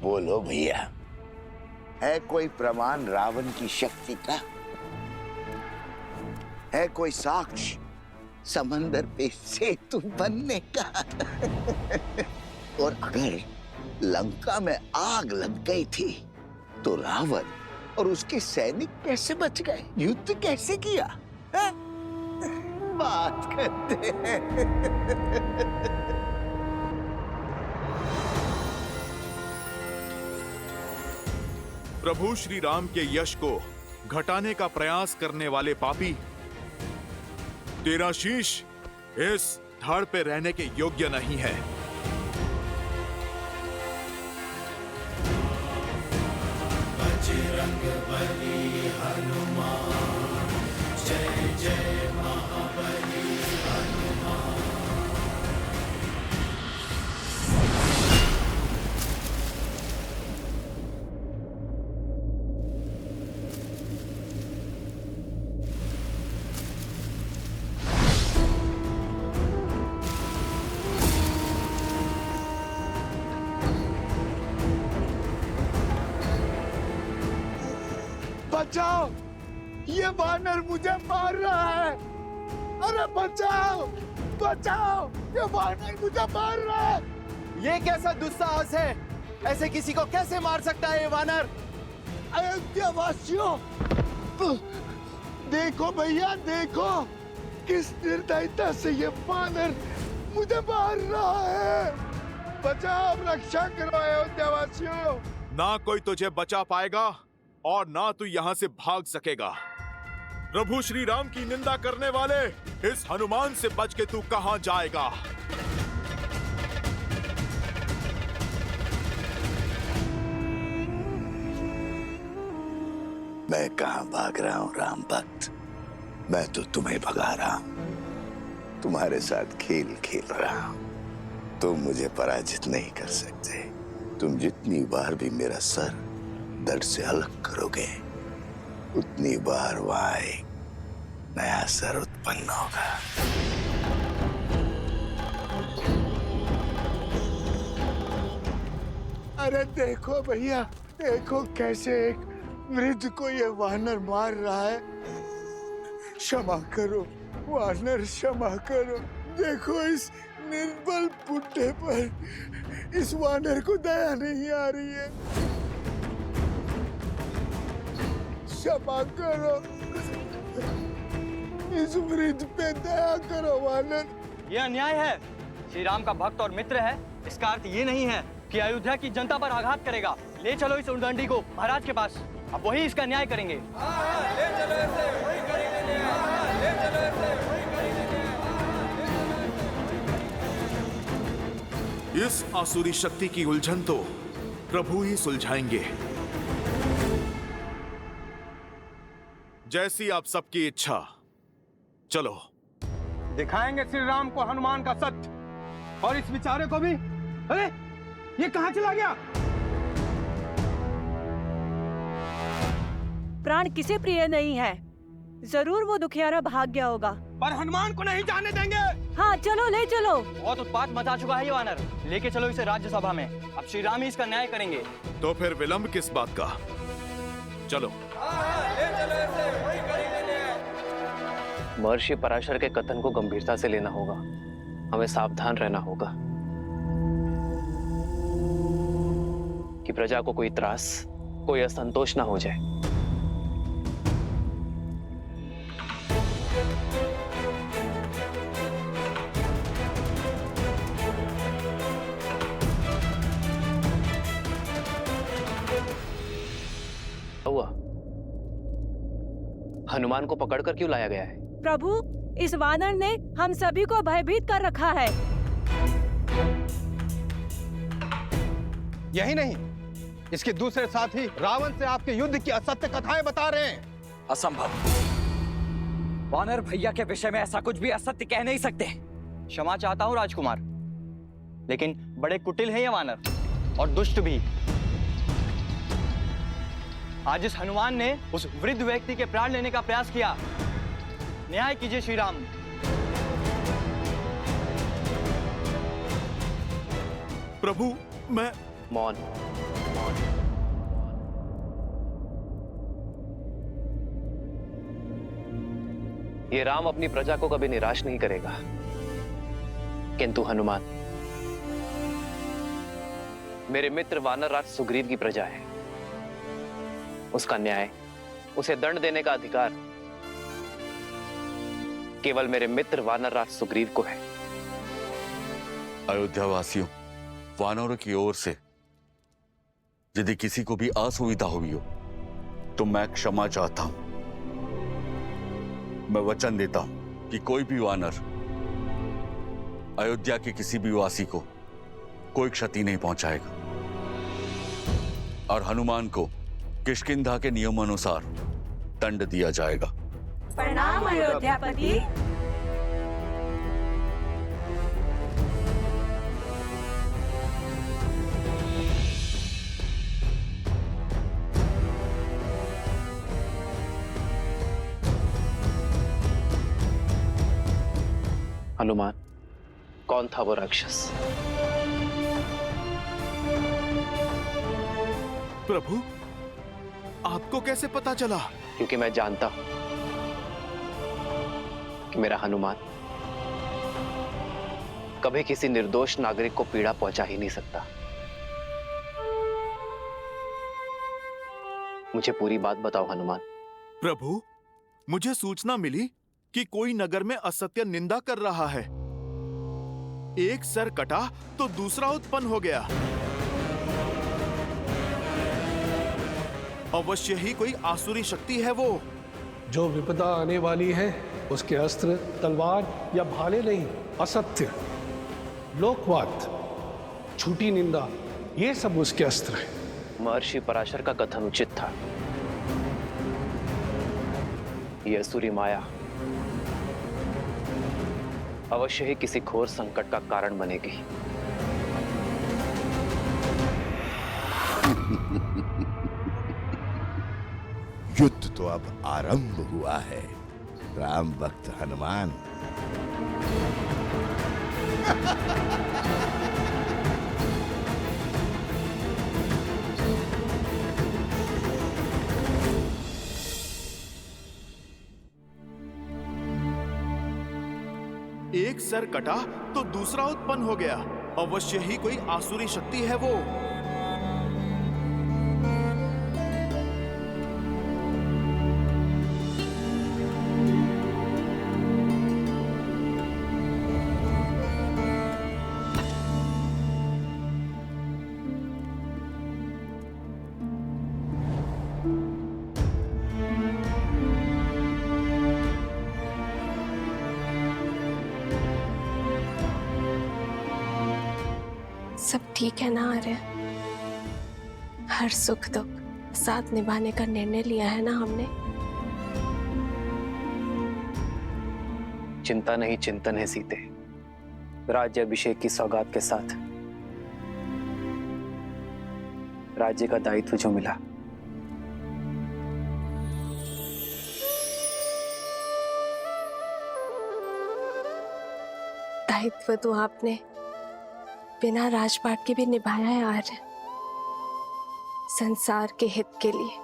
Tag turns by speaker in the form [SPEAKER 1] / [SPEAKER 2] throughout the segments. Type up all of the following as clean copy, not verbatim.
[SPEAKER 1] बोलो भैया, है कोई प्रमाण रावण की शक्ति का? है कोई साक्ष्य समंदर पे सेतु बनने का? और अगर लंका में आग लग गई थी तो रावण और उसके सैनिक कैसे बच गए? युद्ध कैसे किया? है? बात करते हैं।
[SPEAKER 2] प्रभु श्री राम के यश को घटाने का प्रयास करने वाले पापी, तेरा शीश इस धड़ पे रहने के योग्य नहीं है। बजरंगबली हनुमान, जय जय महाबली हनुमान।
[SPEAKER 1] बचाओ, ये वानर मुझे मार रहा है। अरे बचाओ, बचाओ, ये वानर मुझे मार रहा है।
[SPEAKER 3] ये कैसा दुस्साहस है? ऐसे किसी को कैसे मार सकता है ये वानर?
[SPEAKER 1] अयोध्या वासियों, देखो भैया, देखो किस निर्दयता से ये वानर मुझे मार रहा है। बचाओ, रक्षा करो अयोध्या वासियों।
[SPEAKER 2] ना कोई तुझे बचा पाएगा और ना तू यहां से भाग सकेगा। प्रभु श्री राम की निंदा करने वाले, इस हनुमान से बच के तू कहां जाएगा?
[SPEAKER 1] मैं कहां भाग रहा हूं राम भक्त, मैं तो तुम्हें भगा रहा हूं, तुम्हारे साथ खेल खेल रहा हूं। तुम मुझे पराजित नहीं कर सकते। तुम जितनी बार भी मेरा सर धड़ से अलग करोगे, उतनी बार वहां एक नया सर उत्पन्न होगा। अरे देखो भैया, देखो कैसे एक वृद्ध को ये वानर मार रहा है। क्षमा करो वानर, क्षमा करो। देखो इस निर्बल बुड्ढे पर इस वानर को दया नहीं आ रही है। क्षमा करो, इस वृद्ध पे दया करो वानर।
[SPEAKER 3] ये अन्याय है। श्री राम का भक्त और मित्र है, इसका अर्थ ये नहीं है कि अयोध्या की जनता पर आघात करेगा। ले चलो इस उद्दंडी को महाराज के पास, अब वही इसका न्याय करेंगे। ले चलो इसे, वही करेंगे न्याय। ले चलो इसे, वही करेंगे
[SPEAKER 2] न्याय। इस आसुरी शक्ति की उलझन तो प्रभु ही सुलझाएंगे। जैसी आप सबकी इच्छा। चलो
[SPEAKER 4] दिखाएंगे श्री राम को हनुमान का सत्य, और इस बेचारे को भी। अरे ये कहां चला गया?
[SPEAKER 5] प्राण किसे प्रिय नहीं है, जरूर वो दुखियारा भाग गया होगा।
[SPEAKER 4] पर हनुमान को नहीं जाने देंगे।
[SPEAKER 5] हाँ चलो, ले चलो।
[SPEAKER 3] बहुत उत्पात मचा चुका है ये वानर, लेके चलो इसे राज्यसभा में। अब श्री राम ही इसका न्याय करेंगे।
[SPEAKER 2] तो फिर विलंब किस बात का? चलो।
[SPEAKER 3] ले चलो इसे, वही करेंगे न्याय।
[SPEAKER 6] महर्षि पराशर के कथन को गंभीरता से लेना होगा, हमें सावधान रहना होगा कि प्रजा को कोई त्रास, कोई असंतोष ना हो जाए। हुआ हनुमान को पकड़कर क्यों लाया गया है?
[SPEAKER 5] प्रभु, इस वानर ने हम सभी को भयभीत कर रखा है।
[SPEAKER 4] यही नहीं, इसके दूसरे साथी रावण से आपके युद्ध की असत्य कथाएं बता रहे हैं।
[SPEAKER 3] असंभव। वानर भैया के विषय में ऐसा कुछ भी असत्य कह नहीं सकते। क्षमा चाहता हूँ राजकुमार, लेकिन बड़े कुटिल हैं ये वानर और दुष्ट भी। आज इस हनुमान ने उस वृद्ध व्यक्ति के प्राण लेने का प्रयास किया। न्याय कीजिए श्री राम।
[SPEAKER 2] प्रभु,
[SPEAKER 6] मौन। ये राम अपनी प्रजा को कभी निराश नहीं करेगा, किंतु हनुमान मेरे मित्र वानरराज सुग्रीव की प्रजा है। उसका न्याय, उसे दंड देने का अधिकार केवल मेरे मित्र वानरराज सुग्रीव को है।
[SPEAKER 7] अयोध्या वासियों, वानरों की ओर से यदि किसी को भी असुविधा हुई हो तो मैं क्षमा चाहता हूं। मैं वचन देता हूं कि कोई भी वानर अयोध्या के किसी भी वासी को कोई क्षति नहीं पहुंचाएगा और हनुमान को किष्किंधा के नियमानुसार दंड दिया जाएगा।
[SPEAKER 5] प्रणाम अयोध्यापति।
[SPEAKER 6] हनुमान, कौन था वो राक्षस?
[SPEAKER 2] प्रभु, आपको कैसे पता चला?
[SPEAKER 6] क्योंकि मैं जानता हूं कि मेरा हनुमान कभी किसी निर्दोष नागरिक को पीड़ा पहुंचा ही नहीं सकता। मुझे पूरी बात बताओ हनुमान।
[SPEAKER 2] प्रभु, मुझे सूचना मिली कि कोई नगर में असत्य निंदा कर रहा है। एक सर कटा तो दूसरा उत्पन्न हो गया। अवश्य ही कोई आसुरी शक्ति है वो।
[SPEAKER 8] जो विपदा आने वाली है उसके अस्त्र तलवार या भाले नहीं, असत्य, लोकवाद, झूठी निंदा, ये सब उसके अस्त्र हैं।
[SPEAKER 6] महर्षि पराशर का कथन उचित था। यह असुरी माया अवश्य ही किसी घोर संकट का कारण बनेगी।
[SPEAKER 1] युद्ध तो अब आरंभ हुआ है राम भक्त हनुमान।
[SPEAKER 2] एक सर कटा तो दूसरा उत्पन्न हो गया। अवश्य ही कोई आसुरी शक्ति है वो।
[SPEAKER 9] सब ठीक है ना आर्य? हर सुख दुख साथ निभाने का निर्णय लिया है ना हमने?
[SPEAKER 6] चिंता नहीं चिंतन है सीते। राज्य अभिषेक की सौगात के साथ राज्य का दायित्व जो मिला,
[SPEAKER 9] दायित्व तो आपने बिना राजपाट के भी निभाया है आर्य। संसार के हित के लिए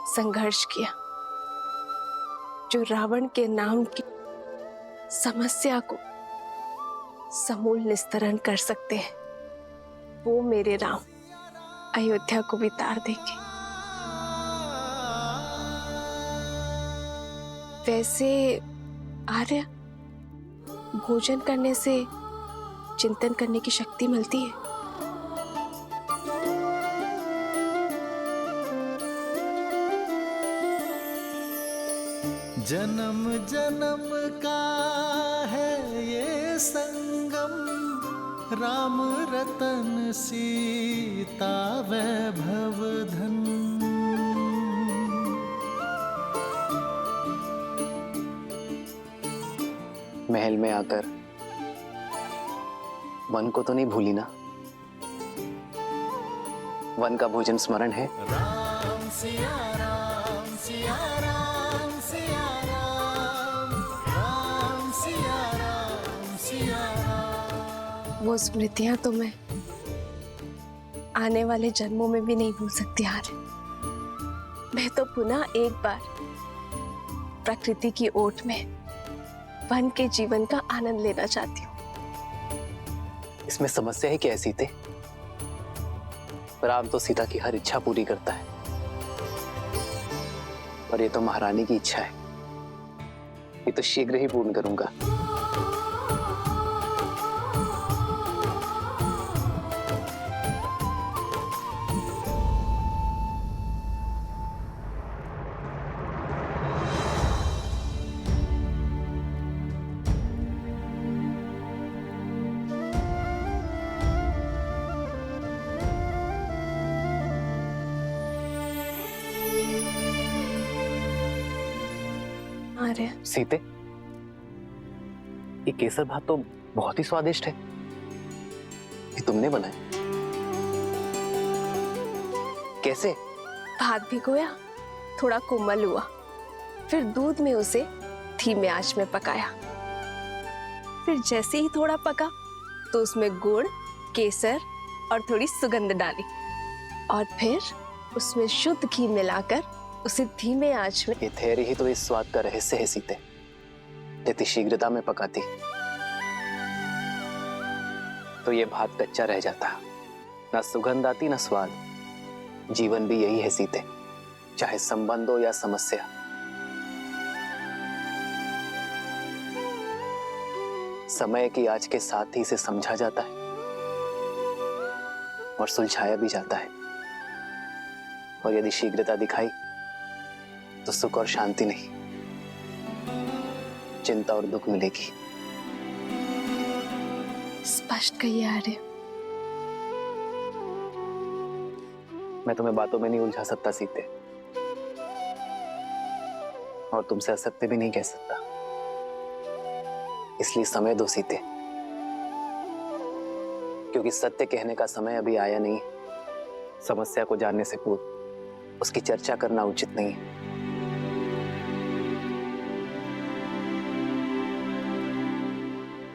[SPEAKER 9] संघर्ष किया। जो रावण के नाम की समस्या को समूल निस्तरण कर सकते हैं, वो मेरे राम अयोध्या को भी तार देंगे। वैसे आर्य, भोजन करने से चिंतन करने की शक्ति मिलती है।
[SPEAKER 10] जन्म जन्म का है ये संगम, राम रतन सीता वैभव धन।
[SPEAKER 6] महल में आकर वन को तो नहीं भूली ना? वन का भोजन स्मरण है?
[SPEAKER 10] राम सिया राम सिया राम सिया राम, राम सिया राम सिया राम।
[SPEAKER 9] वो स्मृतियां तो मैं आने वाले जन्मों में भी नहीं भूल सकती आर्य। मैं तो पुनः एक बार प्रकृति की ओट में वन के जीवन का आनंद लेना चाहती हूँ।
[SPEAKER 6] इसमें समस्या है क्या है सीते? राम तो सीता की हर इच्छा पूरी करता है, और ये तो महारानी की इच्छा है। ये तो शीघ्र ही पूर्ण करूंगा।
[SPEAKER 9] आर्य,
[SPEAKER 6] सीते, ये केसर भात तो बहुत ही स्वादिष्ट है। ये तुमने बनाया? कैसे?
[SPEAKER 9] भात भिगोया, थोड़ा कोमल हुआ, फिर दूध में उसे धीमे आंच में पकाया। फिर जैसे ही थोड़ा पका तो उसमें गुड़, केसर और थोड़ी सुगंध डाली, और फिर उसमें शुद्ध घी मिलाकर उसे धीमे आंच में।
[SPEAKER 6] ये धैर्य ही तो इस स्वाद का रहस्य है सीते। यदि शीघ्रता में पकाती तो ये भात कच्चा रह जाता, ना सुगंध आती ना स्वाद। जीवन भी यही है सीते, चाहे संबंध हो या समस्या। समय की आज के साथ ही इसे समझा जाता है और सुलझाया भी जाता है। और यदि शीघ्रता दिखाई तो सुख और शांति नहीं, चिंता और दुख मिलेगी।
[SPEAKER 9] स्पष्ट कहिए आर्य।
[SPEAKER 6] मैं तुम्हें बातों में नहीं उलझा सकता सीते, और तुमसे असत्य भी नहीं कह सकता। इसलिए समय दो सीते, क्योंकि सत्य कहने का समय अभी आया नहीं। समस्या को जानने से पूर्व उसकी चर्चा करना उचित नहीं है।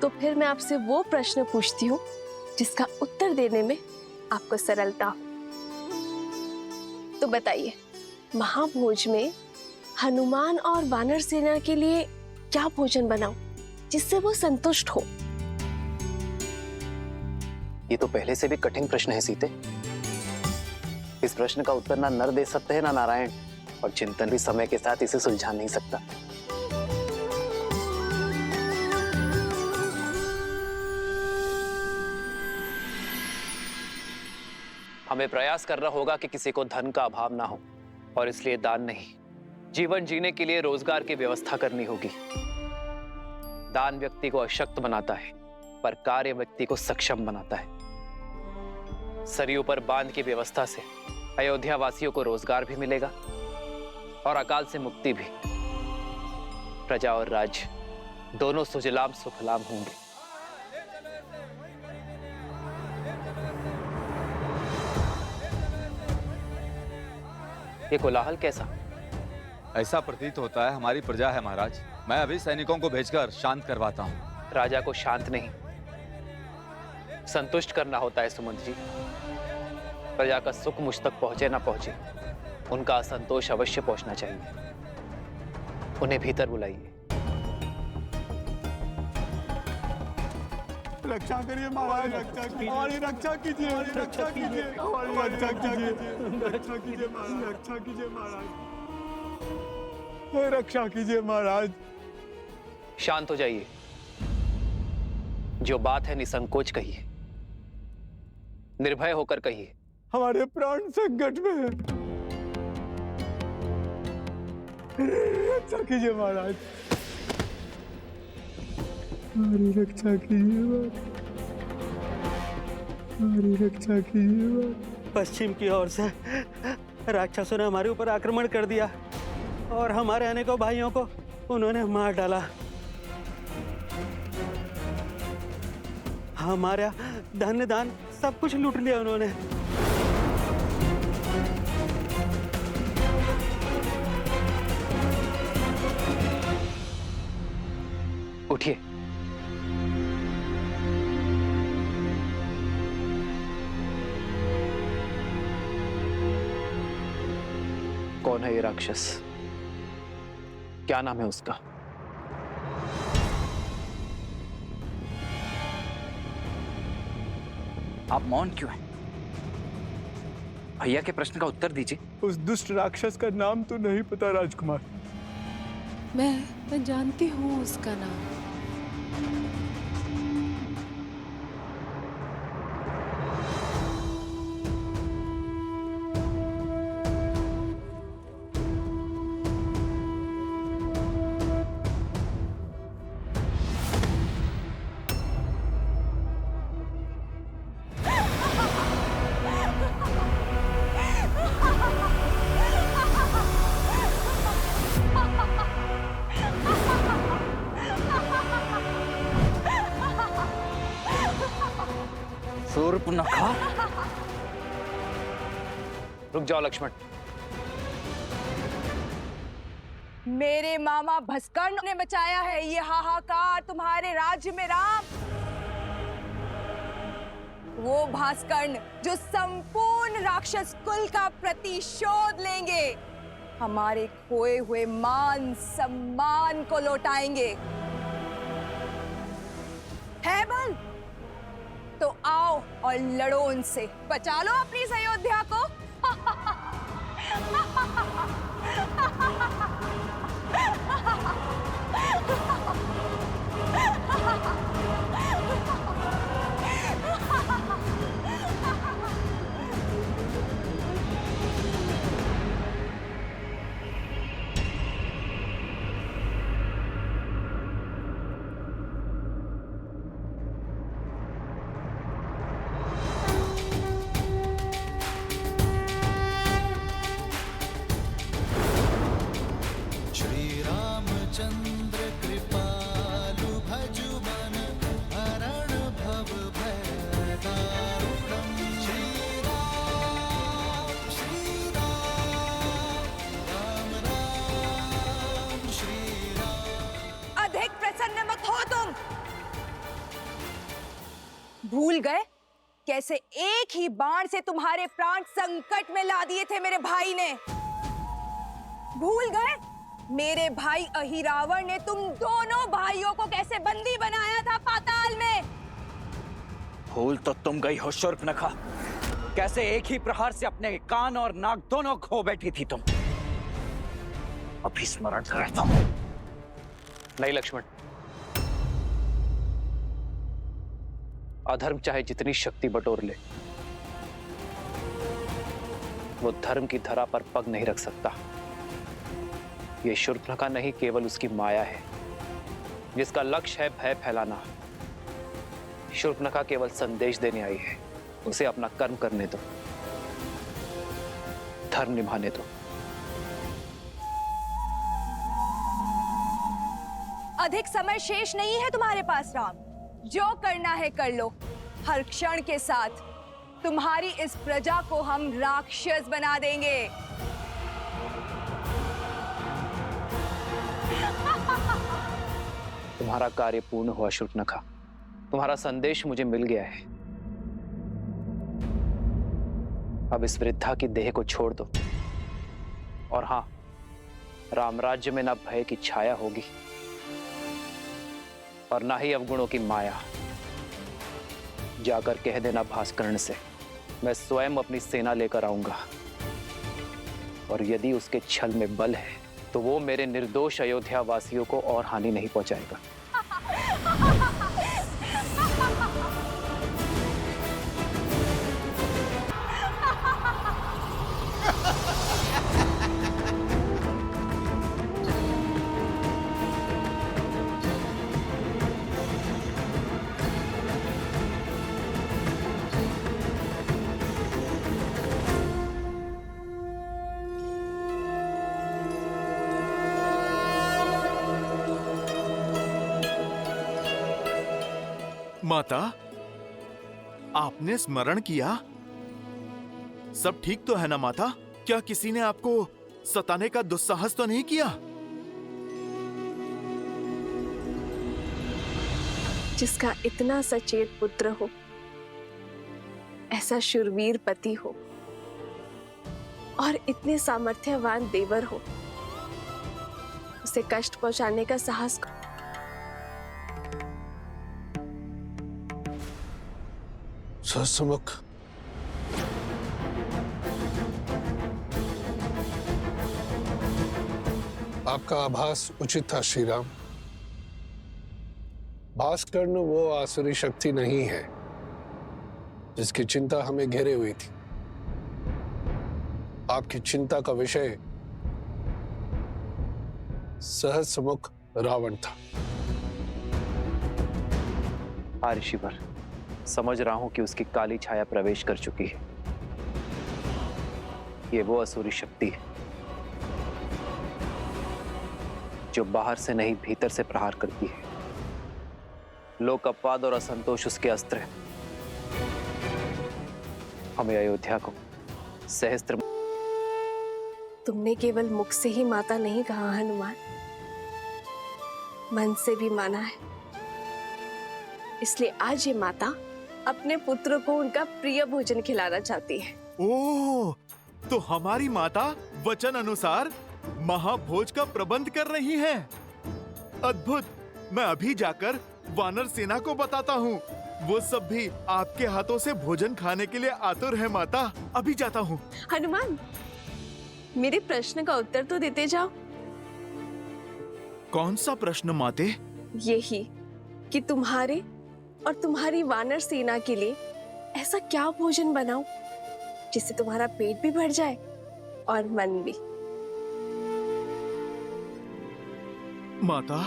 [SPEAKER 9] तो फिर मैं आपसे वो प्रश्न पूछती हूँ जिसका उत्तर देने में आपको सरलता हो। तो बताइए, महाभोज में हनुमान और वानर सेना के लिए क्या भोजन बनाऊं जिससे वो संतुष्ट हो?
[SPEAKER 6] ये तो पहले से भी कठिन प्रश्न है सीते। इस प्रश्न का उत्तर ना नर दे सकते हैं ना नारायण, और चिंतन भी समय के साथ इसे सुलझा नहीं सकता। हमें प्रयास करना होगा कि किसी को धन का अभाव ना हो, और इसलिए दान नहीं, जीवन जीने के लिए रोजगार की व्यवस्था करनी होगी। दान व्यक्ति को अशक्त बनाता है, पर कार्य व्यक्ति को सक्षम बनाता है। सरयू पर बांध की व्यवस्था से अयोध्या वासियों को रोजगार भी मिलेगा और अकाल से मुक्ति भी। प्रजा और राज्य दोनों सुजलाम सुफलाम होंगे। ये कोलाहल कैसा?
[SPEAKER 11] ऐसा प्रतीत होता है हमारी प्रजा है महाराज। मैं अभी सैनिकों को भेजकर शांत करवाता हूँ।
[SPEAKER 6] राजा को शांत नहीं, संतुष्ट करना होता है सुमंत जी। प्रजा का सुख मुझ तक पहुंचे ना पहुंचे, उनका असंतोष अवश्य पहुंचना चाहिए। उन्हें भीतर बुलाइए।
[SPEAKER 4] रक्षा करिए महाराज, रक्षा कीजिए, हमारी रक्षा कीजिए, रक्षा कीजिए, हमारी रक्षा कीजिए, रक्षा कीजिए महाराज, रक्षा कीजिए महाराज, रक्षा कीजिए महाराज।
[SPEAKER 6] शांत हो जाइए। जो बात है निसंकोच कहिए, निर्भय होकर कहिए।
[SPEAKER 4] हमारे प्राण संकट में है, रक्षा कीजिए महाराज, हमारी रक्षा कीजिए, हमारी रक्षा कीजिए।
[SPEAKER 3] पश्चिम की ओर से राक्षसों ने हमारे ऊपर आक्रमण कर दिया और हमारे अनेकों भाइयों को उन्होंने मार डाला। हमारा धन दान सब कुछ लूट लिया उन्होंने।
[SPEAKER 6] उठिए। कौन है ये राक्षस? क्या नाम है उसका?
[SPEAKER 12] आप मौन क्यों हैं? भैया के प्रश्न का उत्तर दीजिए।
[SPEAKER 4] उस दुष्ट राक्षस का नाम तो नहीं पता राजकुमार।
[SPEAKER 9] मैं जानती हूँ उसका नाम।
[SPEAKER 12] शूर्पणखा।
[SPEAKER 6] रुक जाओ लक्ष्मण।
[SPEAKER 5] मेरे मामा भस्कर्ण ने बचाया है ये हाहाकार तुम्हारे राज्य में राम। वो भास्कर्ण जो संपूर्ण राक्षस कुल का प्रतिशोध लेंगे, हमारे खोए हुए मान सम्मान को लौटाएंगे। है बल तो आओ और लड़ो उनसे, बचा लो अपनी इस अयोध्या को।
[SPEAKER 10] चंद्र कृपालु भजु मन हरण भव भय दारुणम। श्री राम राम राम श्री राम।
[SPEAKER 5] अधिक प्रसन्न मत हो तुम। भूल गए कैसे एक ही बाण से तुम्हारे प्राण संकट में ला दिए थे मेरे भाई ने? भूल गए मेरे भाई अहिरावण ने तुम दोनों भाइयों को कैसे बंदी बनाया था पाताल में?
[SPEAKER 12] भूल तो तुम गई हो शूर्पणखा, कैसे एक ही प्रहार से अपने कान और नाक दोनों खो बैठी थी तुम। अभी स्मरण करता हूं।
[SPEAKER 6] नहीं लक्ष्मण, अधर्म चाहे जितनी शक्ति बटोर ले, वो धर्म की धरा पर पग नहीं रख सकता। ये शूर्पणखा नहीं, केवल उसकी माया है जिसका लक्ष्य है भय फैलाना। शूर्पणखा केवल संदेश देने आई है। उसे अपना कर्म करने दो, धर्म निभाने दो।
[SPEAKER 5] अधिक समय शेष नहीं है तुम्हारे पास राम। जो करना है कर लो। हर क्षण के साथ तुम्हारी इस प्रजा को हम राक्षस बना देंगे।
[SPEAKER 6] तुम्हारा कार्य पूर्ण हुआ शूर्पणखा। तुम्हारा संदेश मुझे मिल गया है। अब इस वृद्धा की देह को छोड़ दो। और हां, रामराज्य में ना भय की छाया होगी और ना ही अवगुणों की माया। जाकर कह देना भास्कर्ण से, मैं स्वयं अपनी सेना लेकर आऊंगा, और यदि उसके छल में बल है तो वो मेरे निर्दोष अयोध्या वासियों को और हानि नहीं पहुंचाएगा।
[SPEAKER 2] माता, आपने स्मरण किया? सब ठीक तो है ना माता? क्या किसी ने आपको सताने का दुस्साहस तो नहीं किया?
[SPEAKER 9] जिसका इतना सचेत पुत्र हो, ऐसा शूरवीर पति हो, और इतने सामर्थ्यवान देवर हो, उसे कष्ट पहुंचाने का साहस
[SPEAKER 8] सहस्त्रमुख, आपका आभास उचित था श्री राम। भास्कर्ण वो आसुरी शक्ति नहीं है जिसकी चिंता हमें घेरे हुई थी। आपकी चिंता का विषय सहस्त्रमुख रावण था।
[SPEAKER 6] हाँ ऋषिवर, समझ रहा हूं कि उसकी काली छाया प्रवेश कर चुकी है। ये वो असुरी शक्ति है जो बाहर से नहीं भीतर से प्रहार करती है। लोक अपवाद और असंतोष उसके अस्त्र है। हमें अयोध्या को सहस्त्र।
[SPEAKER 9] तुमने केवल मुख से ही माता नहीं कहा हनुमान, मन से भी माना है। इसलिए आज ये माता अपने पुत्र को उनका प्रिय भोजन खिलाना चाहती है।
[SPEAKER 2] ओह, तो हमारी माता वचन अनुसार महाभोज का प्रबंध कर रही हैं। अद्भुत। मैं अभी जाकर वानर सेना को बताता हूँ। वो सब भी आपके हाथों से भोजन खाने के लिए आतुर है माता। अभी जाता हूँ।
[SPEAKER 9] हनुमान, मेरे प्रश्न का उत्तर तो देते जाओ।
[SPEAKER 2] कौन सा प्रश्न माते?
[SPEAKER 9] यही कि तुम्हारे और तुम्हारी वानर सेना के लिए ऐसा क्या भोजन बनाऊं जिससे तुम्हारा पेट भी भर जाए और मन भी।
[SPEAKER 2] माता,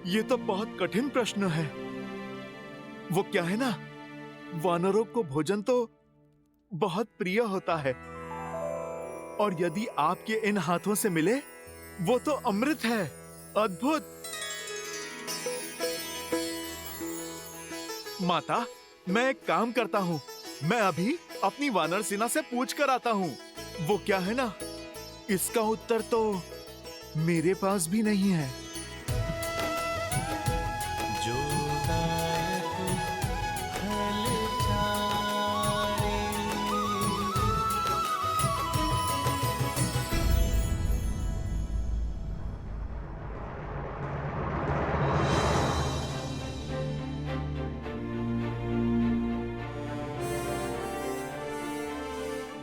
[SPEAKER 2] ये तो बहुत कठिन प्रश्न है। वो क्या है ना, वानरों को भोजन तो बहुत प्रिय होता है, और यदि आपके इन हाथों से मिले वो तो अमृत है। अद्भुत। माता, मैं एक काम करता हूँ। मैं अभी अपनी वानर सेना से पूछ कर आता हूँ। वो क्या है ना, इसका उत्तर तो मेरे पास भी नहीं है।
[SPEAKER 10] जो दायक फल चारे,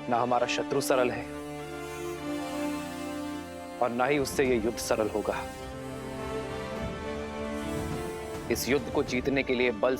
[SPEAKER 6] ना हमारा शत्रु सरल है और ना ही उससे ये युद्ध सरल होगा। इस युद्ध को जीतने के लिए बल